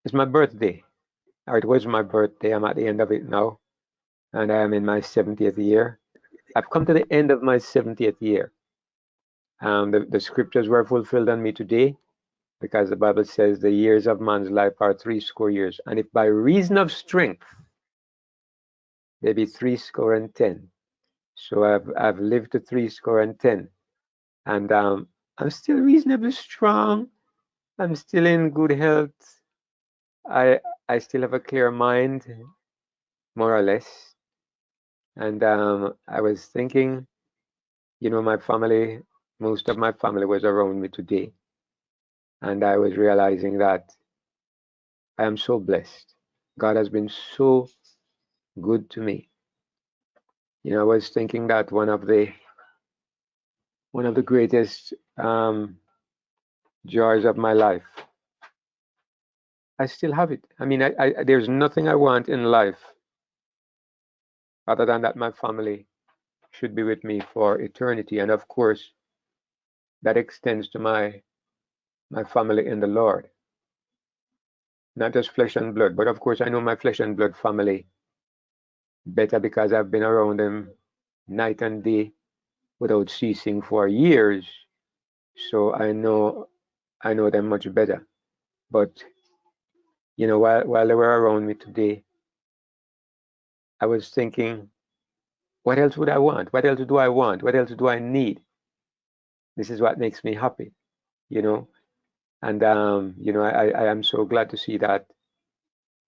It's my birthday, or it was my birthday. I'm at the end of it now, and I am in my 70th year. I've come to the end of my 70th year. The scriptures were fulfilled on me today because the Bible says the years of man's life are 60 years. And if by reason of strength there be 60 and 10, so I've lived to 60 and 10, and I'm still reasonably strong. I'm still in good health. I I still have a clear mind, more or less. And I was thinking, my family, most of my family was around me today, and I was realizing that I am so blessed. God has been so good to me. I was thinking that one of the greatest joys of my life, I still have it. I mean, there's nothing I want in life other than that my family should be with me for eternity, and of course, that extends to my family in the Lord, not just flesh and blood, but of course, I know my flesh and blood family better because I've been around them night and day without ceasing for years. So I know them much better. But while they were around me today, I was thinking, what else would I want? What else do I want? What else do I need? This is what makes me happy, you know. And I am so glad to see that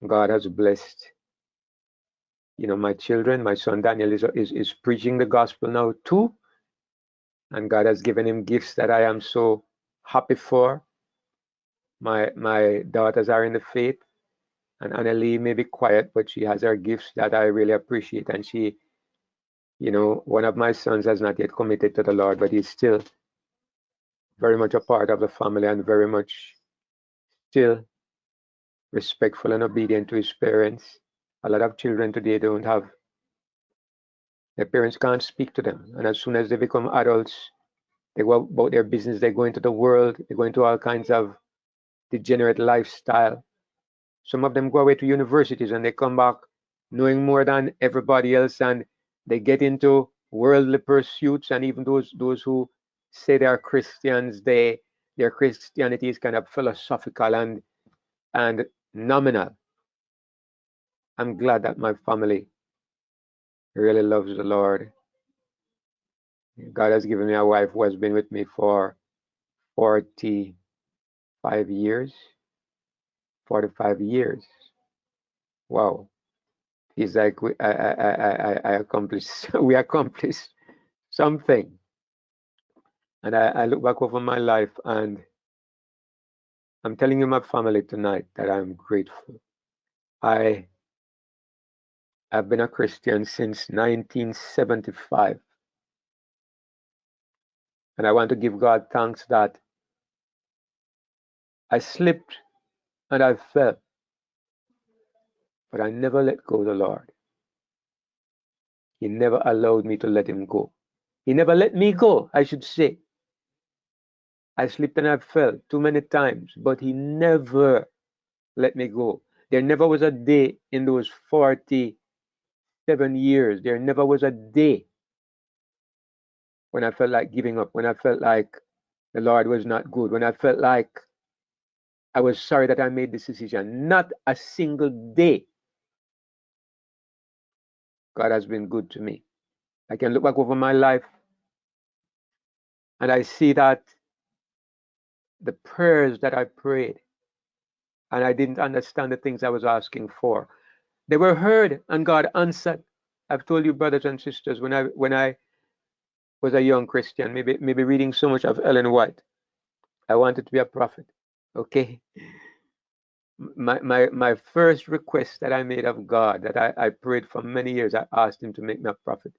God has blessed, my children. My son Daniel is preaching the gospel now too, and God has given him gifts that I am so happy for. My daughters are in the faith, and Annalie may be quiet, but she has her gifts that I really appreciate. And one of my sons has not yet committed to the Lord, but he's still very much a part of the family and very much still respectful and obedient to his parents. A lot of children today don't have, their parents can't speak to them. And as soon as they become adults, they go about their business, they go into the world, they go into all kinds of degenerate lifestyle. Some of them go away to universities and they come back knowing more than everybody else, and they get into worldly pursuits. And even those who say they are Christians, their Christianity is kind of philosophical and nominal. I'm glad that my family really loves the Lord. God has given me a wife who has been with me for 45 years. 45 years. Wow. He's like, I accomplished, we accomplished something. And I look back over my life, and I'm telling you, my family tonight, that I'm grateful. I've been a Christian since 1975. And I want to give God thanks that I slipped and I fell, but I never let go of the Lord. He never allowed me to let him go. He never let me go, I should say. I slipped and I fell too many times, but he never let me go. There never was a day in those 47 years, there never was a day when I felt like giving up, when I felt like the Lord was not good, when I felt like I was sorry that I made this decision. Not a single day. God has been good to me. I can look back over my life and I see that the prayers that I prayed, and I didn't understand the things I was asking for, they were heard and God answered. I've told you, brothers and sisters, when I was a young Christian, maybe reading so much of Ellen White, I wanted to be a prophet. Okay. My first request that I made of God, that I prayed for many years, I asked him to make me a prophet.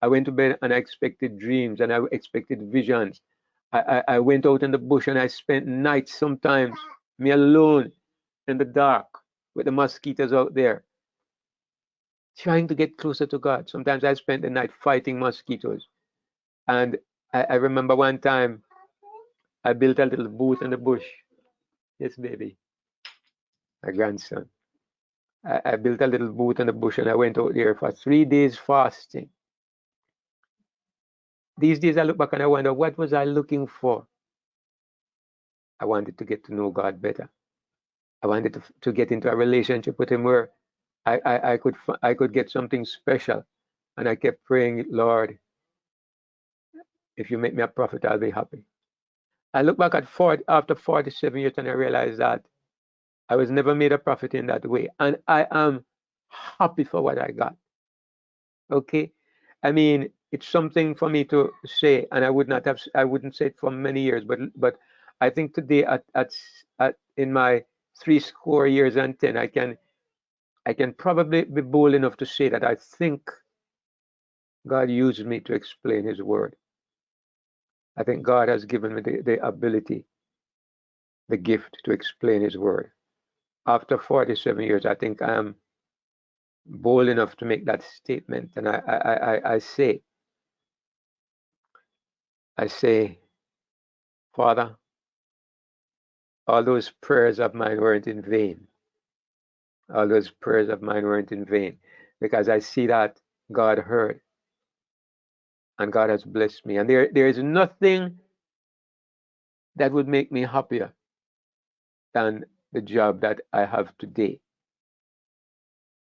I went to bed and I expected dreams and I expected visions. I went out in the bush and I spent nights sometimes, me alone in the dark with the mosquitoes out there, trying to get closer to God. Sometimes I spent the night fighting mosquitoes. And I remember one time I built a little booth in the bush. Yes, baby. my grandson. I built a little booth in the bush and I went out there for 3 days fasting. These days I look back and I wonder, what was I looking for? I wanted to get to know God better. I wanted to get into a relationship with Him where I could get something special. And I kept praying, Lord, if you make me a prophet, I'll be happy. I look back at after 47 years and I realized that I was never made a prophet in that way. And I am happy for what I got. Okay? I mean, it's something for me to say, and I wouldn't say it for many years, but I think today at in my 3 score years and 10, I can probably be bold enough to say that I think God used me to explain His word. I think God has given me the ability, the gift to explain His word. After 47 years, I think I am bold enough to make that statement. And I say, Father, all those prayers of mine weren't in vain. All those prayers of mine weren't in vain because I see that God heard and God has blessed me. And there is nothing that would make me happier than the job that I have today.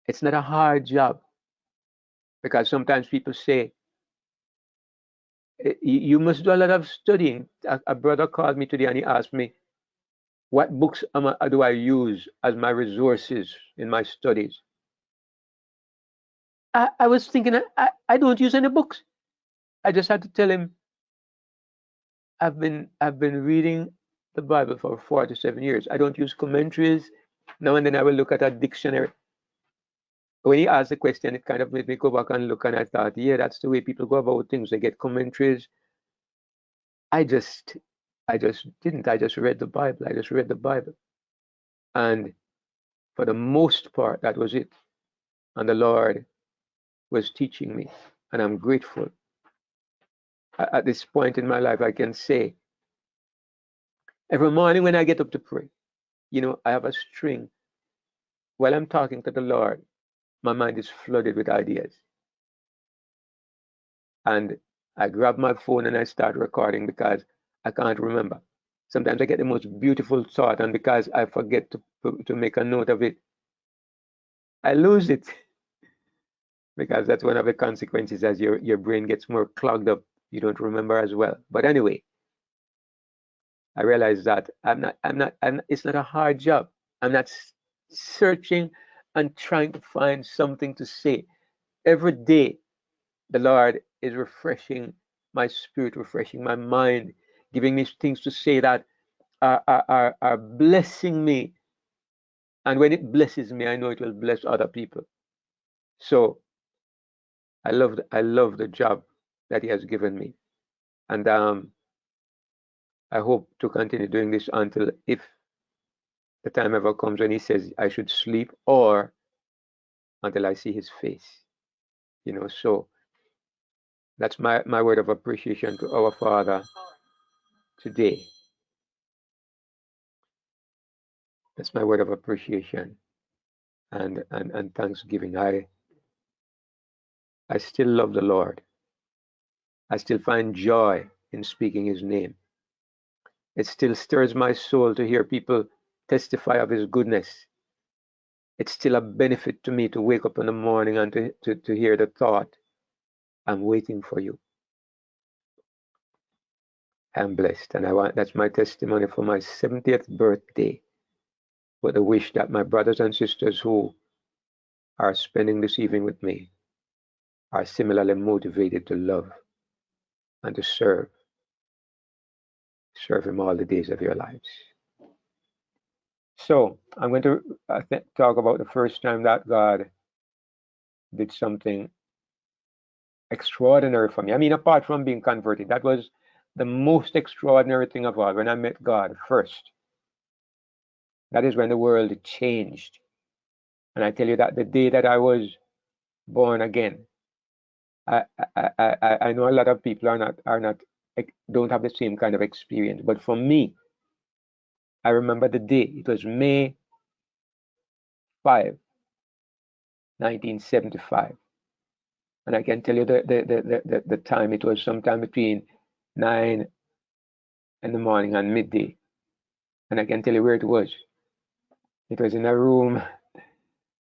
It's not a hard job because sometimes people say, you must do a lot of studying. A brother called me today and he asked me, what books do I use as my resources in my studies? I was thinking, I don't use any books. I just had to tell him, I've been reading the Bible for 47 years. I don't use commentaries. Now and then I will look at a dictionary. When he asked the question, it kind of made me go back and look, and I thought, yeah, that's the way people go about things. They get commentaries. I just didn't. I just read the Bible. I just read the Bible. And for the most part, that was it. And the Lord was teaching me. And I'm grateful. At this point in my life, I can say, every morning when I get up to pray, I have a string. While I'm talking to the Lord, my mind is flooded with ideas. And I grab my phone and I start recording because I can't remember. Sometimes I get the most beautiful thought, and because I forget to make a note of it, I lose it. Because that's one of the consequences as your brain gets more clogged up, you don't remember as well. But anyway, I realize that it's not a hard job. I'm not searching and trying to find something to say. Every day, the Lord is refreshing my spirit, refreshing my mind, giving me things to say that are blessing me. And when it blesses me, I know it will bless other people. So I love the job that He has given me. And I hope to continue doing this until if the time ever comes when He says I should sleep, or until I see His face. So that's my word of appreciation to our Father today. That's my word of appreciation and thanksgiving. I still love the Lord. I still find joy in speaking His name. It still stirs my soul to hear people testify of His goodness. It's still a benefit to me to wake up in the morning and to hear the thought, I'm waiting for you. I'm blessed. And that's my testimony for my 70th birthday, with the wish that my brothers and sisters who are spending this evening with me are similarly motivated to love and to serve Him all the days of your lives. So I'm going to talk about the first time that God did something extraordinary for me. I mean, apart from being converted, that was the most extraordinary thing of all, when I met God first. That is when the world changed. And I tell you that the day that I was born again, I know a lot of people don't have the same kind of experience. But for me, I remember the day. It was May 1975. And I can tell you the time. It was sometime between 9 in the morning and midday. And I can tell you where it was. It was in a room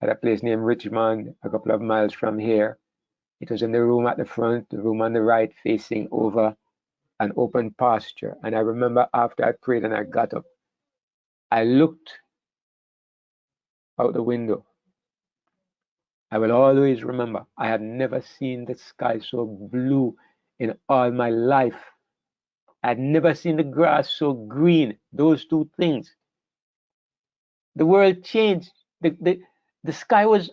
at a place named Richmond, a couple of miles from here. It was in the room at the front, the room on the right, facing over an open pasture. And I remember after I prayed and I got up, I looked out the window. I will always remember, I had never seen the sky so blue in all my life. I had never seen the grass so green. Those two things. The world changed. The sky was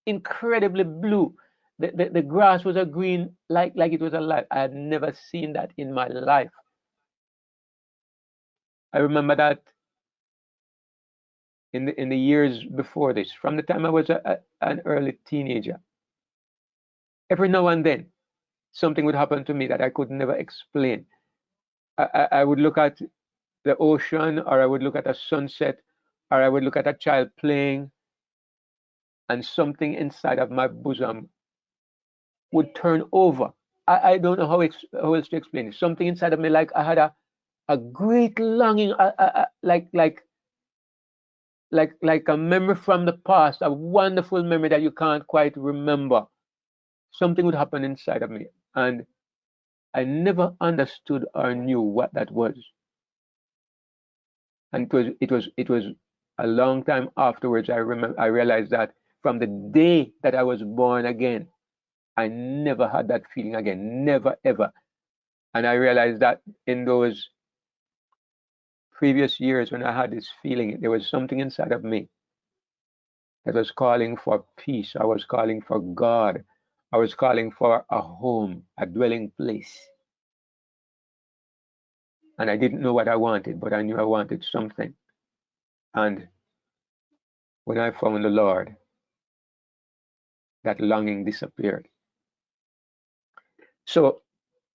incredibly blue. The grass was a green like it was alive. I had never seen that in my life. I remember that in the years before this, from the time I was an early teenager. Every now and then, something would happen to me that I could never explain. I would look at the ocean, or I would look at a sunset, or I would look at a child playing, and something inside of my bosom would turn over. I don't know how else to explain it. Something inside of me, like I had a great longing, like a memory from the past, a wonderful memory that you can't quite remember. Something would happen inside of me, and I never understood or knew what that was. And it was a long time afterwards. I realized that from the day that I was born again, I never had that feeling again, never ever. And I realized that in those previous years when I had this feeling, there was something inside of me that was calling for peace. I was calling for God. I was calling for a home, a dwelling place. And I didn't know what I wanted, but I knew I wanted something. And when I found the Lord, that longing disappeared. So,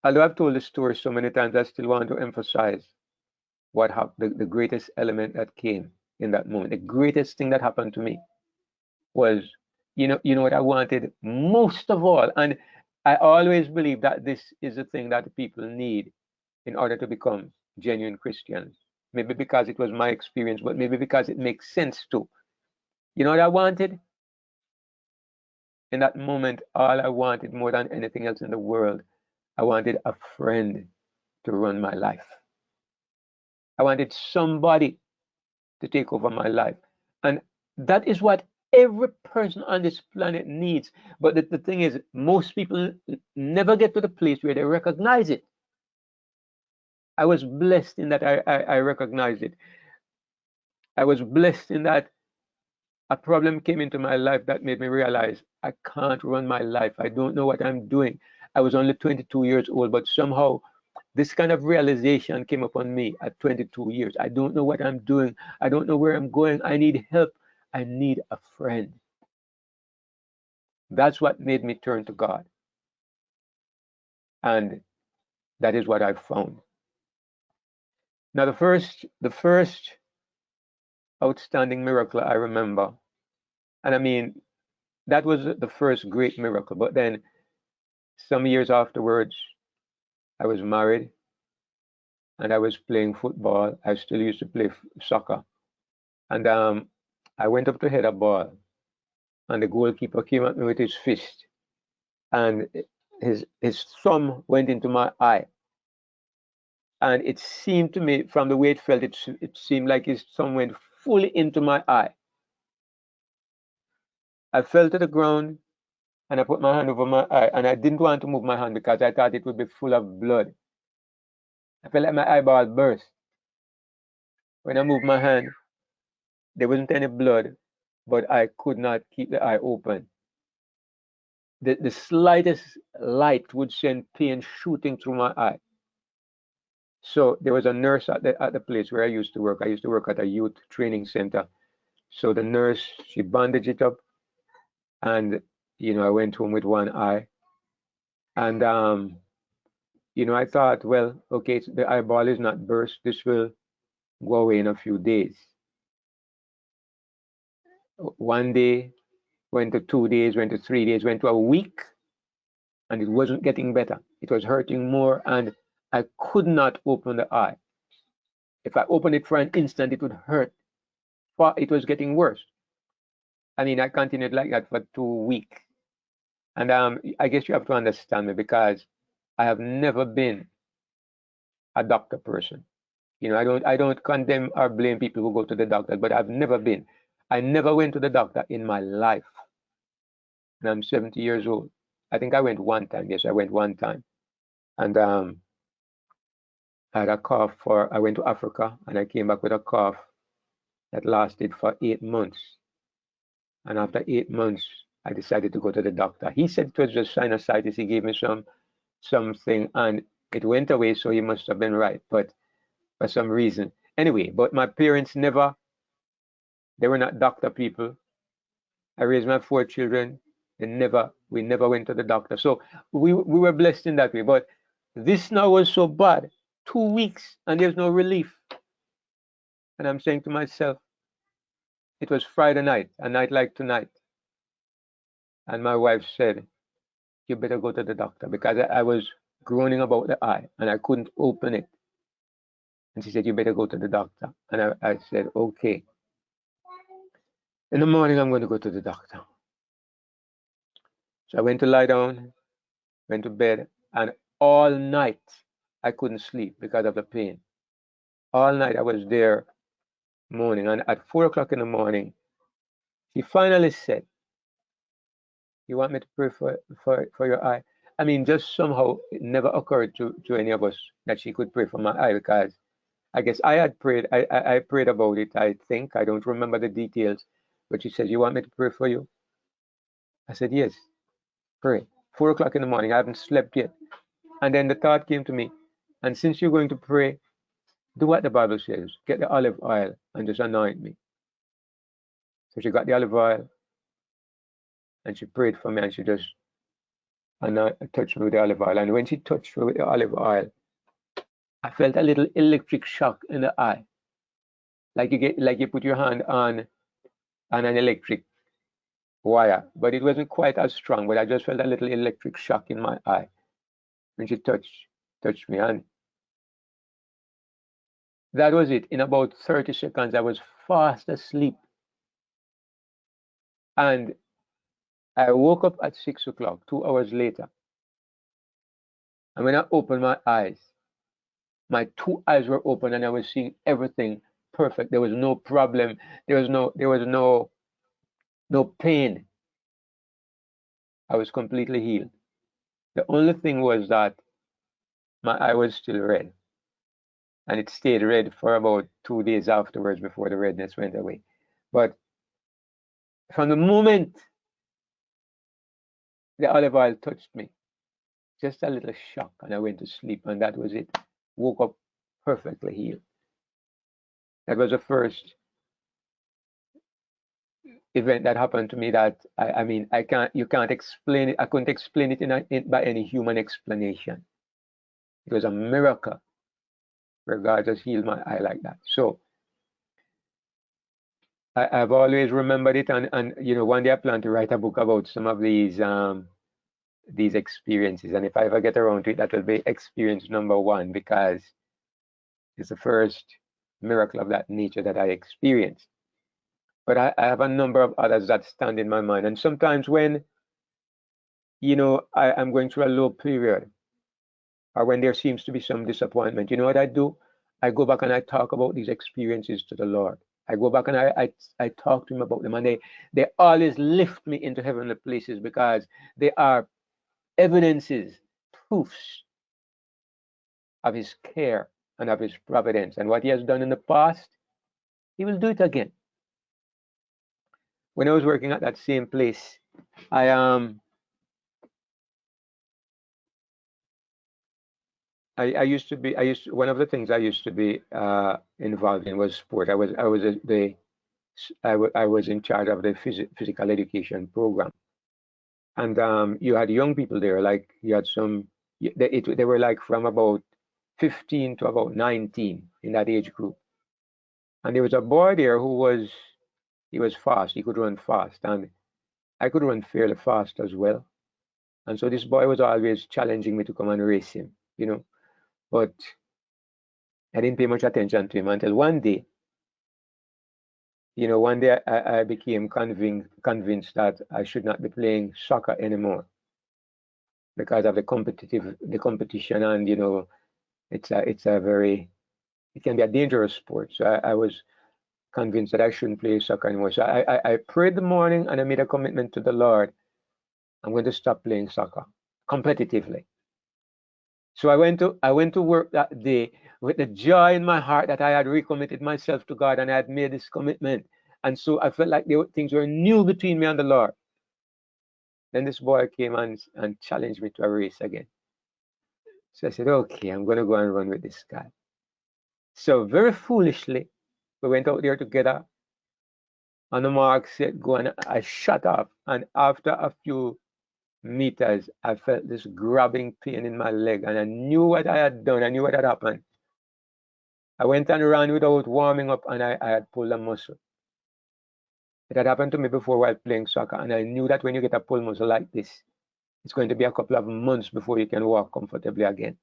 although I've told the story so many times, I still want to emphasize what happened, the greatest element that came in that moment. The greatest thing that happened to me was, you know what I wanted most of all, and I always believe that this is the thing that people need in order to become genuine Christians. Maybe because it was my experience, but maybe because it makes sense too. You know what I wanted? In that moment, all I wanted more than anything else in the world, I wanted a friend to run my life. I wanted somebody to take over my life. And that is what every person on this planet needs. But the thing is, most people never get to the place where they recognize it. I was blessed in that I recognized it. I was blessed in that a problem came into my life that made me realize I can't run my life. I don't know what I'm doing. I was only 22 years old, but somehow this kind of realization came upon me at 22 years. I don't know what I'm doing. I don't know where I'm going. I need help. I need a friend. That's what made me turn to God. And that is what I found. Now the first outstanding miracle I remember, and I mean that was the first great miracle, but then some years afterwards I was married and I was playing football. I still used to play soccer. And I went up to head a ball, and the goalkeeper came at me with his fist, and his thumb went into my eye. And it seemed to me, from the way it felt, it seemed like his thumb went fully into my eye. I fell to the ground and I put my hand over my eye, and I didn't want to move my hand because I thought it would be full of blood. I felt like my eyeball burst. When I moved my hand, there wasn't any blood, but I could not keep the eye open. The slightest light would send pain shooting through my eye. So there was a nurse at the place where I used to work. I used to work at a youth training center. So the nurse, she bandaged it up, and I went home with one eye. And I thought, well, okay, the eyeball is not burst. This will go away in a few days. One day, went to 2 days, went to 3 days, went to a week, and it wasn't getting better. It was hurting more, and I could not open the eye. If I opened it for an instant, it would hurt. It was getting worse. I mean, I continued like that for 2 weeks. And I guess you have to understand me because I have never been a doctor person. You know, I don't condemn or blame people who go to the doctor, but I've never been. I never went to the doctor in my life. And I'm 70 years old. I think I went one time. Yes, I went one time. And I had a cough I went to Africa and I came back with a cough that lasted for 8 months. And after 8 months, I decided to go to the doctor. He said it was just sinusitis. He gave me something and it went away, so he must have been right. But for some reason. Anyway, but my parents they were not doctor people. I raised my 4 children. We never went to the doctor. So we were blessed in that way. But this now was so bad. 2 weeks and there's no relief. And I'm saying to myself, it was Friday night, a night like tonight. And my wife said, you better go to the doctor because I was groaning about the eye and I couldn't open it. And she said, you better go to the doctor. And I said, okay. In the morning, I'm going to go to the doctor. So I went to lie down, went to bed, and all night I couldn't sleep because of the pain. All night I was there moaning. And at 4 o'clock in the morning, she finally said, you want me to pray for your eye? I mean, just somehow it never occurred to any of us that she could pray for my eye because I guess I had prayed. I prayed about it, I think. I don't remember the details. But she said, you want me to pray for you? I said, yes, pray. 4 o'clock in the morning. I haven't slept yet. And then the thought came to me, and since you're going to pray, do what the Bible says. Get the olive oil and just anoint me. So she got the olive oil and she prayed for me and she just touched me with the olive oil. And when she touched me with the olive oil, I felt a little electric shock in the eye. Like you put your hand on an electric wire, but it wasn't quite as strong, but I just felt a little electric shock in my eye when she touched me. And that was it. In about 30 seconds, I was fast asleep. And I woke up at 6 o'clock, 2 hours later. And when I opened my eyes, my two eyes were open and I was seeing everything perfect. There was no problem. There was no pain. I was completely healed. The only thing was that my eye was still red. And it stayed red for about 2 days afterwards before the redness went away. But from the moment the olive oil touched me, just a little shock, and I went to sleep, and that was it. Woke up perfectly healed. That was the first event that happened to me that I mean you can't explain it. I couldn't explain it by any human explanation. It was a miracle where God just healed my eye like that. So I've always remembered it, and you know, one day I plan to write a book about some of these experiences, and if I ever get around to it, that will be experience number one because it's the first miracle of that nature that I experienced. But I have a number of others that stand in my mind, and sometimes when you know I'm going through a low period, or when there seems to be some disappointment, you know what I do? I go back and I talk about these experiences to the Lord. I go back and I talk to him about them, and they always lift me into heavenly places because they are evidences, proofs of his care and of his providence. And what he has done in the past, he will do it again. When I was working at that same place, I one of the things I used to be involved in was sport. I was in charge of the physical education program, and you had young people there. Like you had they were like from about 15 to about 19 in that age group, and there was a boy there who was He was fast. He could run fast, and I could run fairly fast as well. And so this boy was always challenging me to come and race him. But I didn't pay much attention to him until one day. One day I became convinced that I should not be playing soccer anymore because of the competition, and it can be a dangerous sport. So I was convinced that I shouldn't play soccer anymore. So I prayed the morning and I made a commitment to the Lord. I'm going to stop playing soccer competitively. So I went to work that day with the joy in my heart that I had recommitted myself to God and I had made this commitment. And so I felt like things were new between me and the Lord. Then this boy came and challenged me to a race again. So I said, okay, I'm going to go and run with this guy. So very foolishly, we went out there together. On the mark, set, go, and I shut off. And after a few meters, I felt this grabbing pain in my leg, and I knew what I had done. I knew what had happened. I went and ran without warming up, and I had pulled a muscle. It had happened to me before while playing soccer, and I knew that when you get a pulled muscle like this, it's going to be a couple of months before you can walk comfortably again.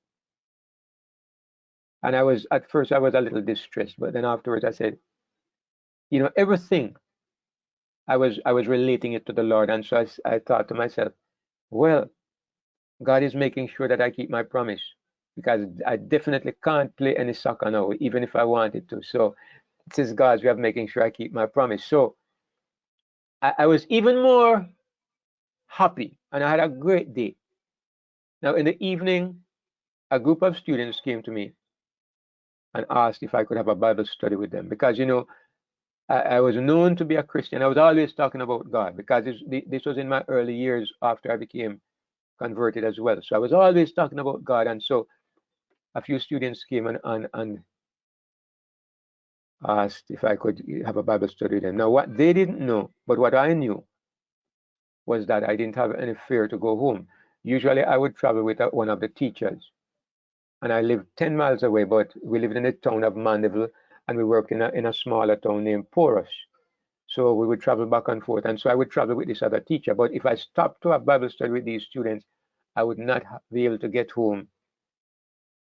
And at first I was a little distressed, but then afterwards I said, everything I was relating it to the Lord, and so I thought to myself, well, God is making sure that I keep my promise, because I definitely can't play any soccer now, even if I wanted to. So it is God's way of making sure I keep my promise. So I was even more happy, and I had a great day. Now in the evening, a group of students came to me and asked if I could have a Bible study with them, because I was known to be a Christian. I was always talking about God, because this was in my early years after I became converted as well. So I was always talking about God, and so a few students came and asked if I could have a Bible study with them. Now, what they didn't know, but what I knew, was that I didn't have any fear to go home. Usually, I would travel with one of the teachers, and I lived 10 miles away, but we lived in the town of Mandeville, and we worked in a smaller town named Porus. So we would travel back and forth, and so I would travel with this other teacher. But if I stopped to have Bible study with these students, I would not be able to get home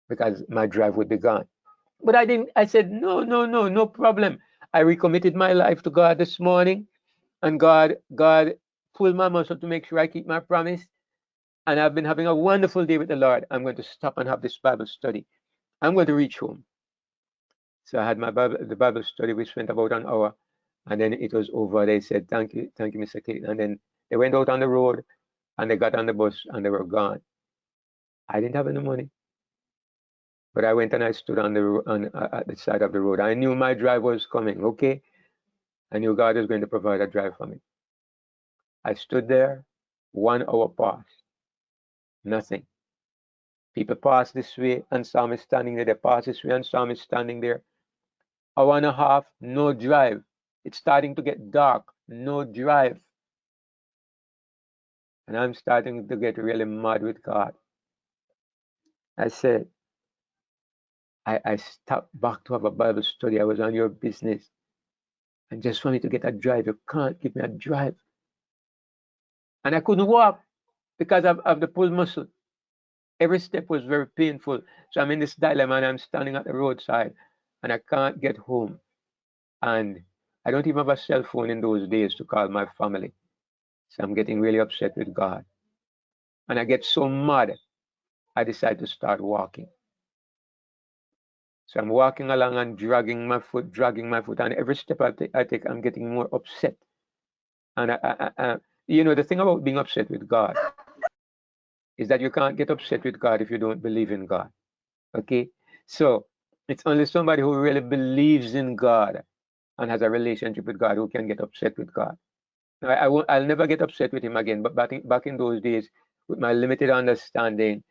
because my drive would be gone. But I didn't. I said, no, no, no, no problem. I recommitted my life to God this morning, and God pulled my muscle to make sure I keep my promise. And I've been having a wonderful day with the Lord. I'm going to stop and have this Bible study. I'm going to reach home. So I had the Bible study. We spent about an hour, and then it was over. They said, thank you, Mr. Clayton. And then they went out on the road, and they got on the bus, and they were gone. I didn't have any money, but I went and I stood at the side of the road. I knew my drive was coming. Okay, I knew God was going to provide a drive for me. I stood there. 1 hour passed. Nothing. People passed this way and saw me standing there. They passed this way and saw me standing there. Hour and a half, no drive. It's starting to get dark, no drive. And I'm starting to get really mad with God. I said, I stopped back to have a Bible study. I was on your business. And just for me to get a drive, you can't give me a drive. And I couldn't walk because of the pull muscle. Every step was very painful. So I'm in this dilemma, and I'm standing at the roadside and I can't get home. And I don't even have a cell phone in those days to call my family. So I'm getting really upset with God. And I get so mad, I decide to start walking. So I'm walking along and dragging my foot. And every step I take, I'm getting more upset. And the thing about being upset with God is that you can't get upset with God if you don't believe in God. Okay? So it's only somebody who really believes in God and has a relationship with God who can get upset with God. I'll never get upset with him again. But back in those days, with my limited understanding,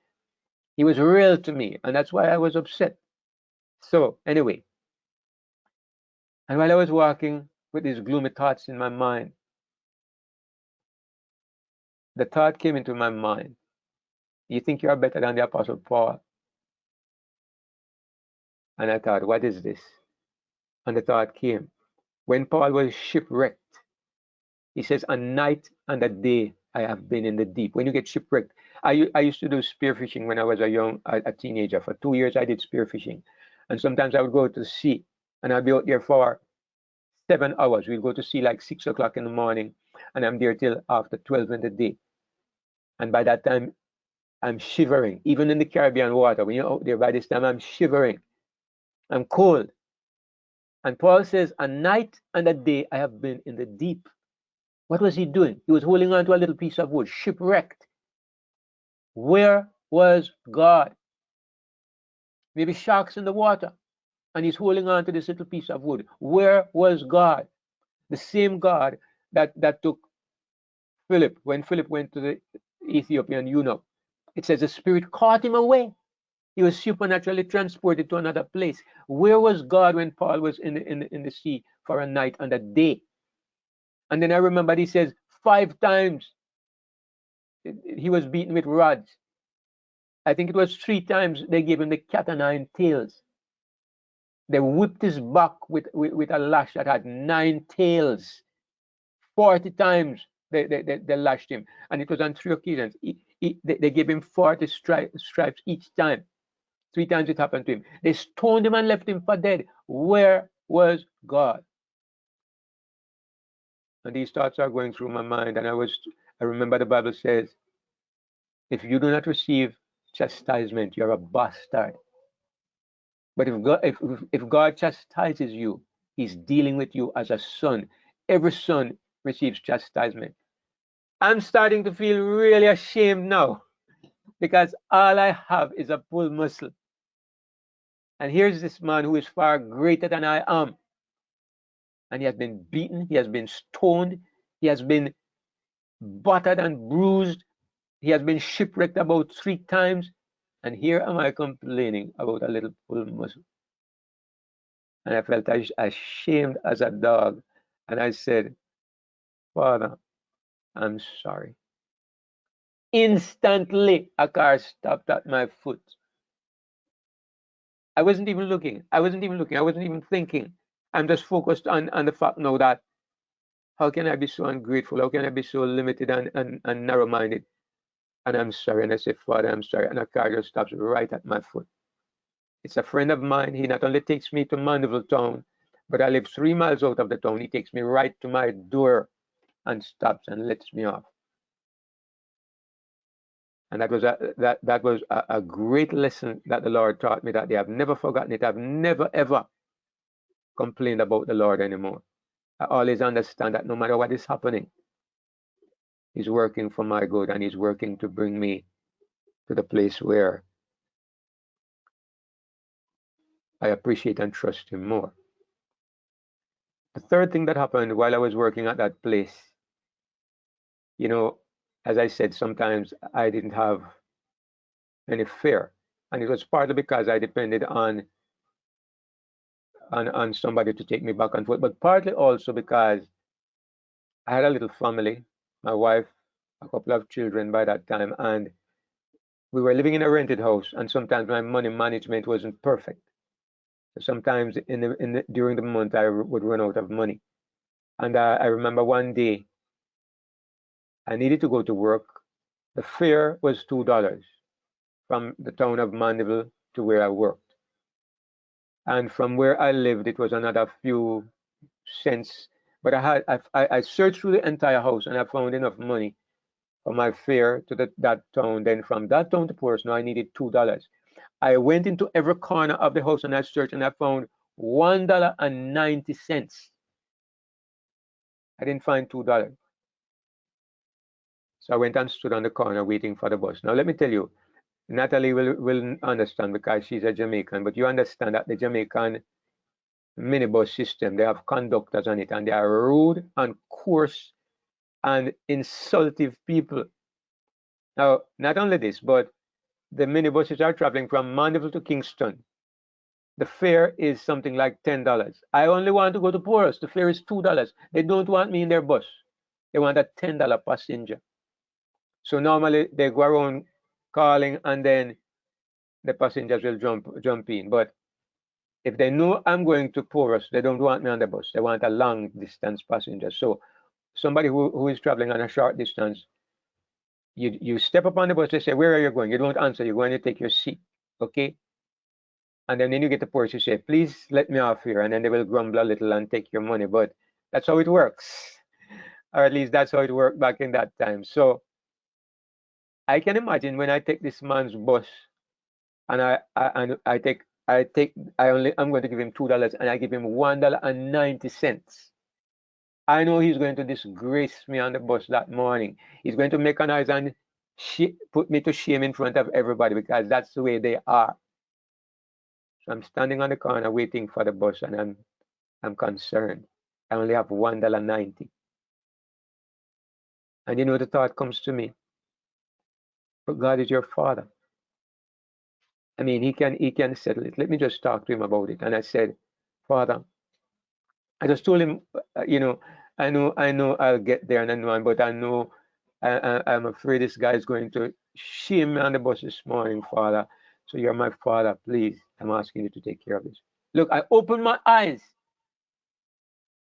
he was real to me, and that's why I was upset. So anyway, and while I was walking with these gloomy thoughts in my mind, the thought came into my mind: you think you are better than the Apostle Paul? And I thought, what is this? And the thought came: when Paul was shipwrecked He says, a night and a day I have been in the deep. When you get shipwrecked, I used to do spearfishing when I was a teenager. For 2 years, I did spearfishing. And sometimes I would go to the sea and I'd be out there for 7 hours. We'd go to sea like 6 o'clock in the morning and I'm there till after 12 in the day. And by that time, I'm shivering. Even in the Caribbean water, when you're out there, by this time, I'm shivering. I'm cold. And Paul says, a night and a day I have been in the deep. What was he doing? He was holding on to a little piece of wood, shipwrecked. Where was God? Maybe sharks in the water, and he's holding on to this little piece of wood. Where was God? The same God that took Philip when Philip went to the Ethiopian eunuch. It says the Spirit caught him away. He was supernaturally transported to another place. Where was God when Paul was in the sea for a night and a day? And then I remember he says 5 times he was beaten with rods. I think it was 3 times they gave him the cat o' nine tails. They whipped his back with a lash that had 9 tails. 40 times they lashed him. And it was on 3 occasions. They gave him 40 stripes each time. 3 times it happened to him. They stoned him and left him for dead. Where was God? And these thoughts are going through my mind. And I remember the Bible says, if you do not receive chastisement, you're a bastard. But if God chastises you, he's dealing with you as a son. Every son receives chastisement. I'm starting to feel really ashamed now because all I have is a pull muscle. And here's this man who is far greater than I am. And he has been beaten, he has been stoned, he has been battered and bruised, he has been shipwrecked about 3 times. And here am I complaining about a little pull muscle. And I felt ashamed as a dog. And I said, Father, I'm sorry. Instantly, a car stopped at my foot. I wasn't even looking. I wasn't even thinking. I'm just focused on the fact now that how can I be so ungrateful? How can I be so limited and narrow minded? And I'm sorry. And I said, Father, I'm sorry. And a car just stops right at my foot. It's a friend of mine. He not only takes me to Mandeville town, but I live 3 miles out of the town. He takes me right to my door and stops and lets me off. And that was a great lesson that the Lord taught me that day. I've never forgotten it. I've never ever complained about the Lord anymore. I always understand that no matter what is happening, he's working for my good and he's working to bring me to the place where I appreciate and trust him more. The third thing that happened while I was working at that place, you know, as I said, sometimes I didn't have any fare. And it was partly because I depended on somebody to take me back and forth, but partly also because I had a little family, my wife, a couple of children by that time, and we were living in a rented house, and sometimes my money management wasn't perfect. So sometimes during the month I would run out of money. And I remember one day I needed to go to work. The fare was $2 from the town of Mandeville to where I worked. And from where I lived, it was another few cents. But I searched through the entire house and I found enough money for my fare to that town. Then from that town to Portsmouth, I needed $2. I went into every corner of the house and I searched and I found $1.90. I didn't find $2. So I went and stood on the corner waiting for the bus. Now let me tell you, Natalie will understand because she's a Jamaican, but you understand that the Jamaican minibus system, they have conductors on it and they are rude and coarse and insultive people. Now, not only this, but the minibuses are traveling from Mandeville to Kingston. The fare is something like $10. I only want to go to Porus. The fare is $2. They don't want me in their bus. They want a $10 passenger. So normally they go around calling and then the passengers will jump in. But if they know I'm going to Porus, they don't want me on the bus. They want a long distance passenger. So somebody who is traveling on a short distance, you step up on the bus, they say, where are you going? You don't answer, you're going to take your seat. Okay? And then when you get the porch, you say, please let me off here. And then they will grumble a little and take your money. But that's how it works. Or at least that's how it worked back in that time. So I can imagine when I take this man's bus and I'm going to give him $2 and I give him $1.90. I know he's going to disgrace me on the bus that morning. He's going to make a noise and put me to shame in front of everybody because that's the way they are. So I'm standing on the corner waiting for the bus and I'm concerned. I only have $1.90. And you know the thought comes to me, but God is your father. I mean, he can settle it. Let me just talk to him about it. And I said, Father, I just told him, I know I'll get there and I know, but I know I'm afraid this guy is going to shame me on the bus this morning, Father. So you're my father, please. I'm asking you to take care of this. Look, I open my eyes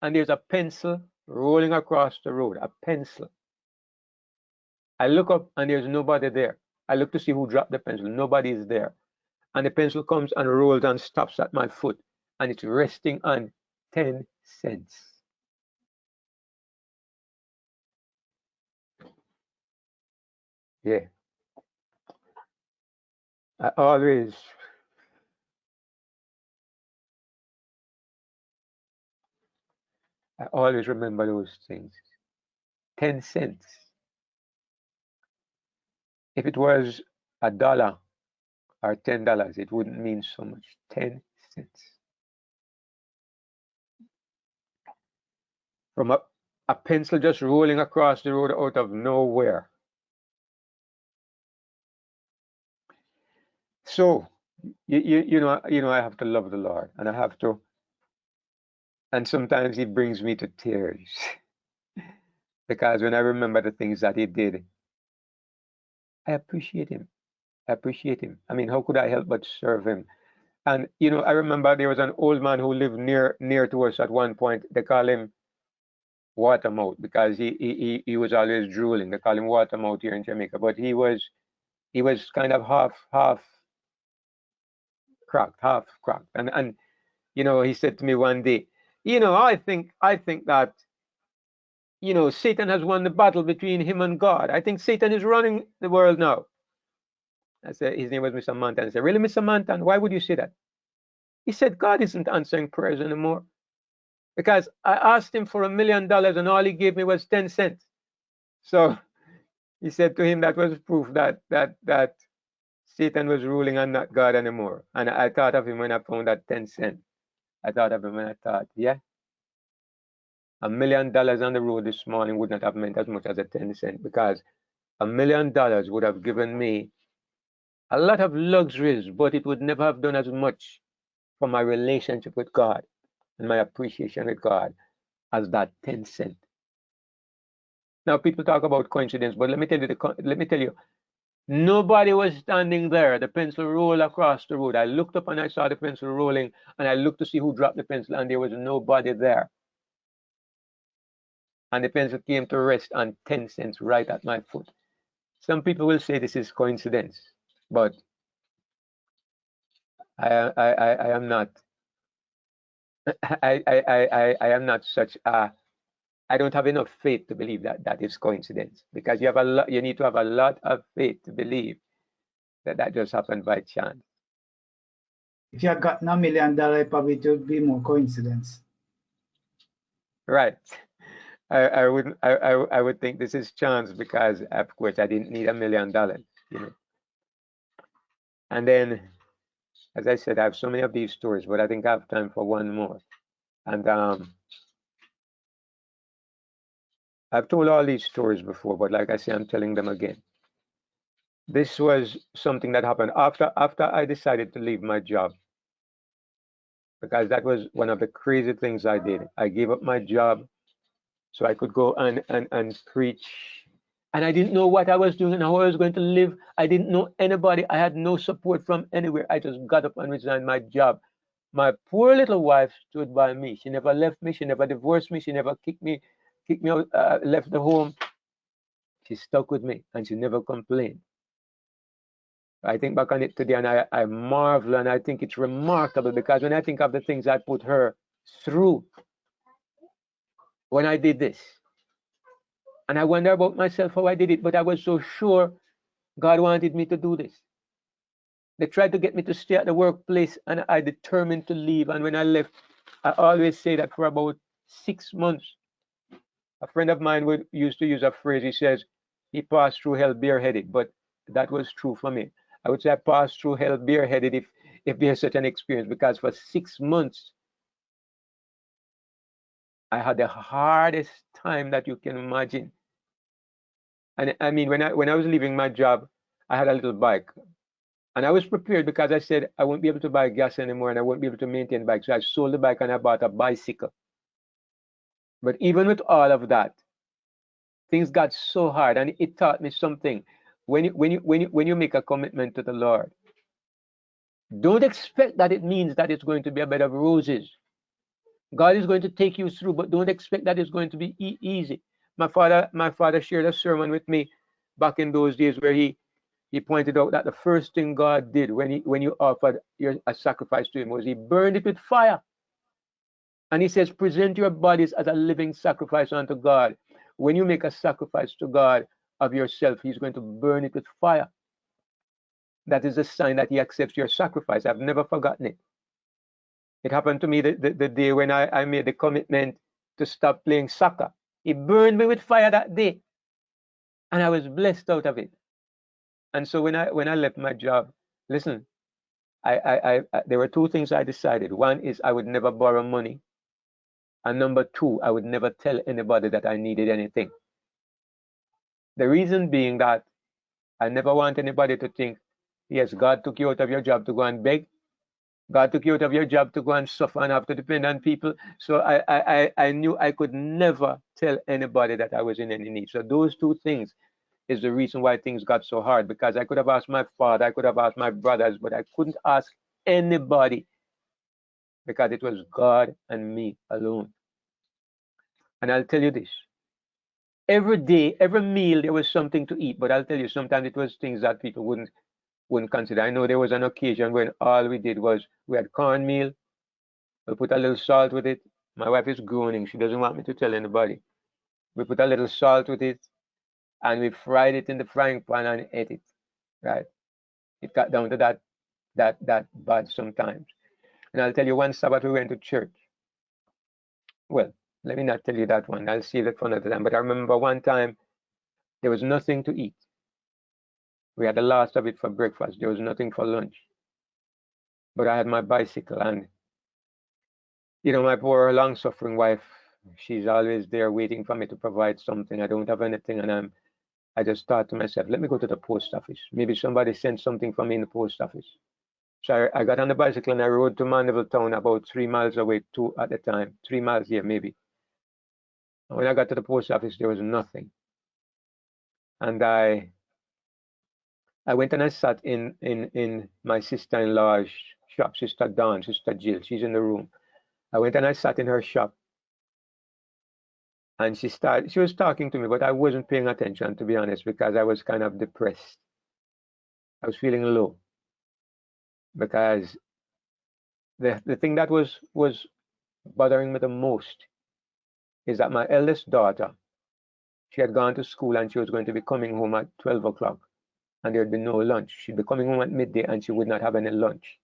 and there's a pencil rolling across the road, a pencil. I look up and there's nobody there. I look to see who dropped the pencil. Nobody is there. And the pencil comes and rolls and stops at my foot. And it's resting on 10 cents. Yeah. I always remember those things. 10 cents. If it was $1 or $10, it wouldn't mean so much. 10 cents. From a pencil just rolling across the road out of nowhere. So, you know, I have to love the Lord, and I have to, and sometimes He brings me to tears because when I remember the things that He did, I appreciate Him. I appreciate Him. I mean, how could I help but serve Him? And you know, I remember there was an old man who lived near to us at one point. They call him Watermouth because he was always drooling. They call him Watermouth here in Jamaica, but he was kind of half cracked, and you know, he said to me one day, you know, I think that, you know, Satan has won the battle between him and God. I think Satan is running the world now. I said, his name was Mr. Manton. I said, really, Mr. Manton, why would you say that? He said, God isn't answering prayers anymore because I asked him for $1 million and all he gave me was 10 cents. So he said to him that was proof that Satan was ruling and not God anymore. And I thought of him when I found that 10 cents. I thought of him when I thought, yeah, $1 million on the road this morning would not have meant as much as a 10 cent because $1 million would have given me a lot of luxuries, but it would never have done as much for my relationship with God and my appreciation with God as that 10 cent. Now people talk about coincidence, but let me tell you, nobody was standing there. The pencil rolled across the road. I looked up and I saw the pencil rolling, and I looked to see who dropped the pencil, and there was nobody there. And the pencil came to rest on 10 cents right at my foot. Some people will say this is coincidence, but I am not. I am not such a. I don't have enough faith to believe that that is coincidence because you need to have a lot of faith to believe that just happened by chance. If you had gotten $1 million, probably it would be more coincidence. Right. I would think this is chance because of course I didn't need $1 million, you know. And then, as I said, I have so many of these stories, but I think I have time for one more. And I've told all these stories before, but like I say, I'm telling them again. This was something that happened after I decided to leave my job, because that was one of the crazy things I did. I gave up my job so I could go and preach. And I didn't know what I was doing and how I was going to live. I didn't know anybody. I had no support from anywhere. I just got up and resigned my job. My poor little wife stood by me. She never left me. She never divorced me. She never kicked me kicked me out, left the home. She stuck with me and she never complained. I think back on it today and I marvel and I think it's remarkable because when I think of the things I put her through when I did this, and I wonder about myself how I did it, but I was so sure God wanted me to do this. They tried to get me to stay at the workplace and I determined to leave. And when I left, I always say that for about 6 months, a friend of mine used to use a phrase. He says he passed through hell bareheaded, but that was true for me. I would say I passed through hell bareheaded if there's such an experience, because for 6 months I had the hardest time that you can imagine. And I mean, when I was leaving my job, I had a little bike, and I was prepared because I said I won't be able to buy gas anymore, and I won't be able to maintain bike. So I sold the bike and I bought a bicycle. But even with all of that, things got so hard, and it taught me something. When you make a commitment to the Lord, don't expect that it means that it's going to be a bed of roses. God is going to take you through, but don't expect that it's going to be easy. My father shared a sermon with me back in those days where he pointed out that the first thing God did when you offered a sacrifice to him was he burned it with fire. And he says, present your bodies as a living sacrifice unto God. When you make a sacrifice to God of yourself, he's going to burn it with fire. That is a sign that he accepts your sacrifice. I've never forgotten it. It happened to me the day when I made the commitment to stop playing soccer. He burned me with fire that day. And I was blessed out of it. And so when I left my job, listen, there were two things I decided. One is I would never borrow money. And number two, I would never tell anybody that I needed anything. The reason being that I never want anybody to think, yes, God took you out of your job to go and beg. God took you out of your job to go and suffer and have to depend on people. So I knew I could never tell anybody that I was in any need. So those two things is the reason why things got so hard, because I could have asked my father, I could have asked my brothers, but I couldn't ask anybody because it was God and me alone. And I'll tell you this. Every day, every meal, there was something to eat. But I'll tell you, sometimes it was things that people wouldn't consider. I know there was an occasion when all we did was we had cornmeal, we put a little salt with it. My wife is groaning. She doesn't want me to tell anybody. We put a little salt with it, and we fried it in the frying pan and ate it. Right? It got down to that bad sometimes. And I'll tell you, one Sabbath we went to church. Well, let me not tell you that one. I'll save it for another time. But I remember one time there was nothing to eat. We had the last of it for breakfast. There was nothing for lunch. But I had my bicycle, and my poor long-suffering wife, she's always there waiting for me to provide something. I don't have anything, and I just thought to myself, let me go to the post office. Maybe somebody sent something for me in the post office. So I got on the bicycle and I rode to Mandeville town, about 3 miles away, two at the time, 3 miles here maybe. And when I got to the post office, there was nothing. And I went and I sat in my sister-in-law's shop, Sister Dawn, Sister Jill. She's in the room. I went and I sat in her shop. And she was talking to me, but I wasn't paying attention, to be honest, because I was kind of depressed. I was feeling low because the thing that was bothering me the most is that my eldest daughter, she had gone to school and she was going to be coming home at 12 o'clock, and there'd be no lunch. She'd be coming home at midday and she would not have any lunch.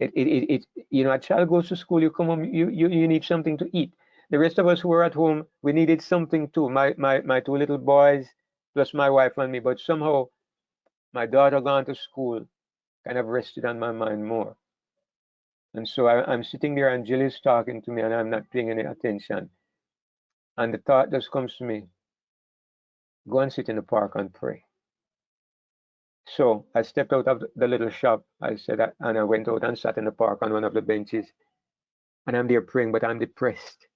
A child goes to school, you come home, you need something to eat. The rest of us who were at home, we needed something too. My two little boys, plus my wife and me, but somehow my daughter gone to school kind of rested on my mind more. And so I'm sitting there and Jill is talking to me and I'm not paying any attention. And the thought just comes to me, go and sit in the park and pray. So I stepped out of the little shop, I said that, and I went out and sat in the park on one of the benches. And I'm there praying, but I'm depressed.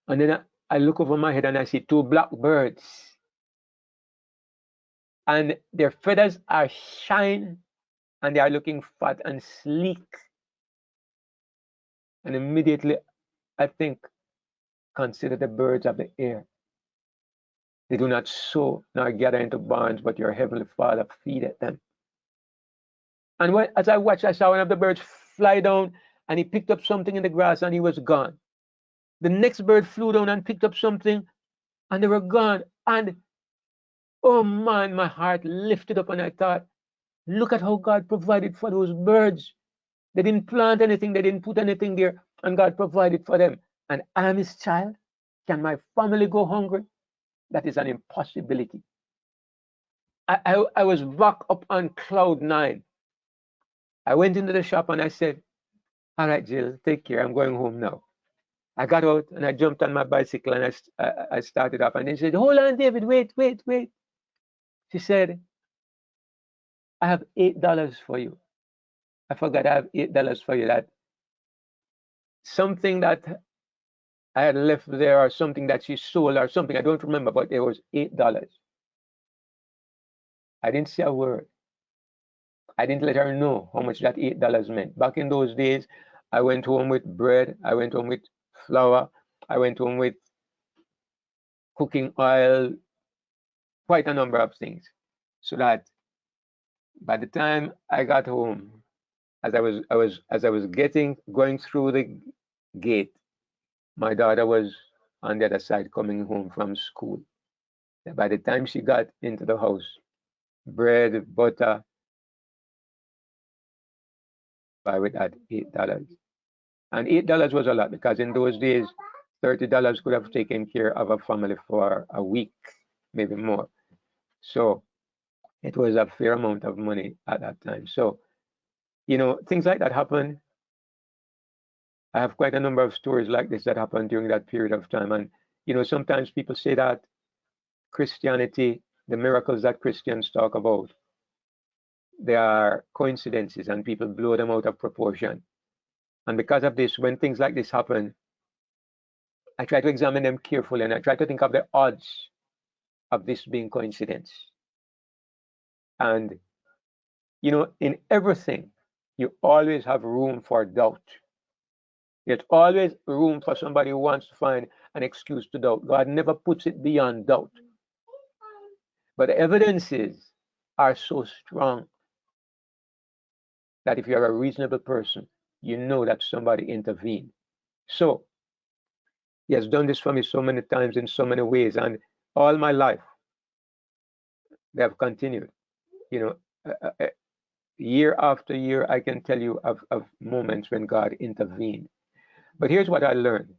And then I look over my head and I see two blackbirds. And their feathers are shine and they are looking fat and sleek. And immediately I think, Consider the birds of the air. They do not sow nor gather into barns, but your heavenly Father feedeth them. And as I watched, I saw one of the birds fly down, and he picked up something in the grass, and he was gone. The next bird flew down and picked up something, and they were gone. And oh man, my heart lifted up, and I thought, look at how God provided for those birds. They didn't plant anything, they didn't put anything there, and God provided for them. And I am his child. Can my family go hungry? That is an impossibility. I was back up on cloud 9. I went into the shop and I said, all right, Jill, take care. I'm going home now. I got out and I jumped on my bicycle and I started off. And then she said, hold on, David, wait. She said, I have $8 for you. I forgot I have $8 for you. That something that I had left there or something that she sold or something. I don't remember, but it was $8. I didn't say a word. I didn't let her know how much that $8 meant. Back in those days, I went home with bread. I went home with flour. I went home with cooking oil, quite a number of things. So that by the time I got home, as I was going through the gate, my daughter was on the other side coming home from school. By the time she got into the house, bread, butter, I would add $8. And $8 was a lot because in those days, $30 could have taken care of a family for a week, maybe more. So it was a fair amount of money at that time. So, things like that happen. I have quite a number of stories like this that happened during that period of time. And, sometimes people say that Christianity, the miracles that Christians talk about, they are coincidences and people blow them out of proportion. And because of this, when things like this happen, I try to examine them carefully and I try to think of the odds of this being coincidence. And, in everything, you always have room for doubt. There's always room for somebody who wants to find an excuse to doubt. God never puts it beyond doubt. But the evidences are so strong that if you're a reasonable person, you know that somebody intervened. So, he has done this for me so many times in so many ways, and all my life, they have continued. Year after year, I can tell you of moments when God intervened. But here's what I learned.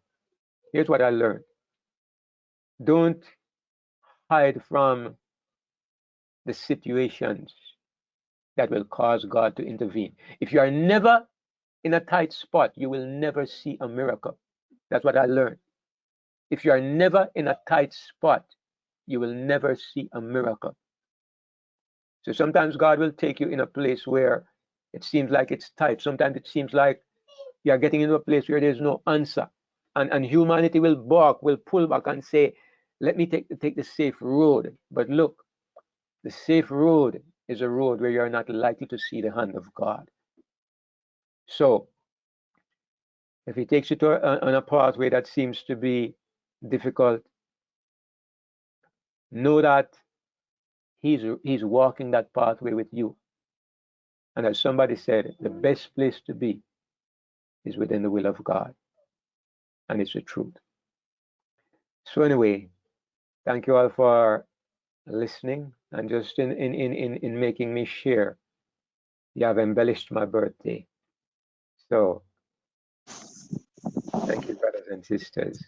Don't hide from the situations that will cause God to intervene. If you are never in a tight spot, you will never see a miracle. That's what I learned. If you are never in a tight spot, you will never see a miracle. So sometimes God will take you in a place where it seems like it's tight. Sometimes it seems like you are getting into a place where there's no answer. And humanity will balk, will pull back and say, let me take the safe road. But look, the safe road is a road where you're not likely to see the hand of God. So if he takes you on a pathway that seems to be difficult, know that he's walking that pathway with you. And as somebody said, the best place to be is within the will of God. And it's the truth. So anyway, thank you all for listening and just in making me share. You have embellished my birthday. So thank you, brothers and sisters.